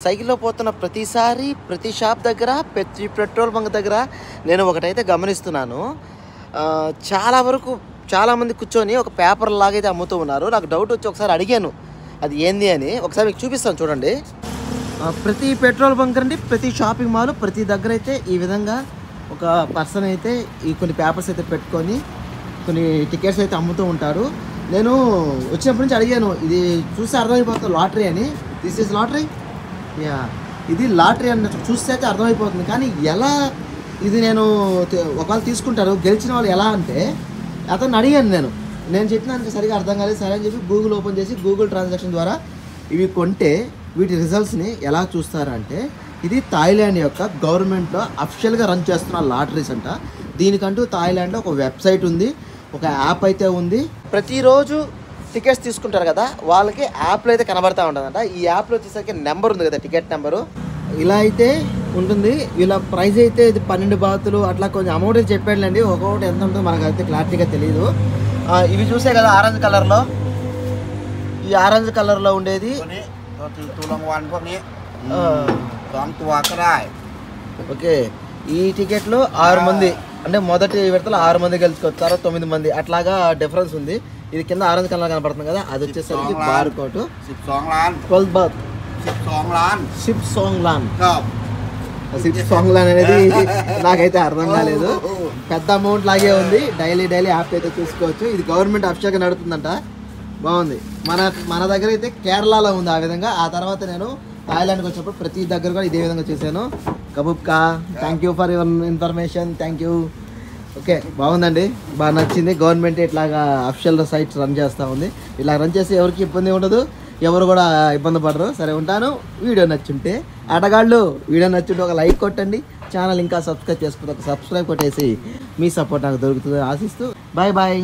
సైకిల్లో పోతున్న ప్రతిసారి ప్రతి షాప్ దగ్గర ప్రతి పెట్రోల్ బంక్ దగ్గర నేను ఒకటైతే గమనిస్తున్నాను. చాలా వరకు చాలామంది కూర్చొని ఒక పేపర్ లాగైతే అమ్ముతూ ఉన్నారు. నాకు డౌట్ వచ్చి ఒకసారి అడిగాను అది ఏంది అని. ఒకసారి మీకు చూపిస్తాను చూడండి. ప్రతి పెట్రోల్ బంక్ అండి, ప్రతి షాపింగ్ మాల్, ప్రతి దగ్గర అయితే ఈ విధంగా ఒక పర్సన్ అయితే ఈ కొన్ని పేపర్స్ అయితే పెట్టుకొని కొన్ని టికెట్స్ అయితే అమ్ముతూ ఉంటారు. నేను వచ్చినప్పటి నుంచి అడిగాను, ఇది చూస్తే అర్థమైపోతుంది లాటరీ అని. దిస్ ఈజ్ లాటరీ, యా ఇది లాటరీ అని చూస్తే అయితే అర్థమైపోతుంది. కానీ ఎలా ఇది నేను ఒకవేళ తీసుకుంటారు గెలిచిన వాళ్ళు ఎలా అంటే అతను అడిగాను. నేను చెప్పినానికి సరిగా అర్థం కాలేదు. సరే అని చెప్పి గూగుల్ ఓపెన్ చేసి గూగుల్ ట్రాన్సాక్షన్ ద్వారా ఇవి కొంటే వీటి రిజల్ట్స్ని ఎలా చూస్తారంటే ఇది థాయిలాండ్ యొక్క గవర్నమెంట్లో అఫిషియల్గా రన్ చేస్తున్న లాటరీస్ అంట. దీనికంటూ థాయిలాండ్లో ఒక వెబ్సైట్ ఉంది, ఒక యాప్ అయితే ఉంది. ప్రతిరోజు టికెట్స్ తీసుకుంటారు కదా, వాళ్ళకి యాప్లో అయితే కనబడతా ఉంటుందంట. ఈ యాప్లో వచ్చేసరికి నెంబర్ ఉంది కదా, టికెట్ నెంబరు ఇలా అయితే ఉంటుంది. వీళ్ళ ప్రైస్ అయితే ఇది 12 బాతులు అట్లా కొంచెం అమౌంట్ అయితే చెప్పాడులేండి. ఒక్కొక్కటి ఎంత ఉంటుందో మనకు అయితే క్లారిటీగా తెలియదు. ఇవి చూసే కదా ఆరెంజ్ కలర్లో, ఈ ఆరెంజ్ కలర్లో ఉండేది ఓకే. ఈ టికెట్లో 6 మంది అంటే మొదటి విడతలో 6 మంది గెలుచుకొచ్చారు, 9 మంది అట్లాగా డిఫరెన్స్ ఉంది. ఇది కింద ఆరెంజ్ కలర్ కనపడుతుంది కదా, అది వచ్చేసరికి బార్ కోట్ 12 బాత్ 10 సాంగ్లాన్ అనేది నాకైతే అర్థం కాలేదు. పెద్ద అమౌంట్ లాగే ఉంది. డైలీ యాప్ అయితే చూసుకోవచ్చు. ఇది గవర్నమెంట్ అఫిషియల్గా నడుపుతుందంట. బాగుంది. మన దగ్గర అయితే కేరళలో ఉంది ఆ విధంగా. ఆ తర్వాత నేను థాయిలాండ్కి వచ్చినప్పుడు ప్రతి దగ్గర కూడా ఇదే విధంగా చూశాను. కబూబ్కా, thank you for your information, thank you. Okay, బాగుందండి, బాగా నచ్చింది. గవర్నమెంట్ ఇట్లాగా అఫిషియల్ సైట్స్ రన్ చేస్తూ ఉంది. ఇలా రన్ చేస్తే ఎవరికి ఇబ్బంది ఉండదు, ఎవరు కూడా ఇబ్బంది పడరు. సరే ఉంటాను. వీడియో నచ్చుంటే ఆటగాళ్ళు వీడియో నచ్చుంటే ఒక లైక్ కొట్టండి. ఛానల్ ఇంకా సబ్స్క్రైబ్ చేసుకుంటే ఒక సబ్స్క్రైబ్ కొట్టేసి మీ సపోర్ట్ నాకు దొరుకుతుంది ఆశిస్తూ బాయ్.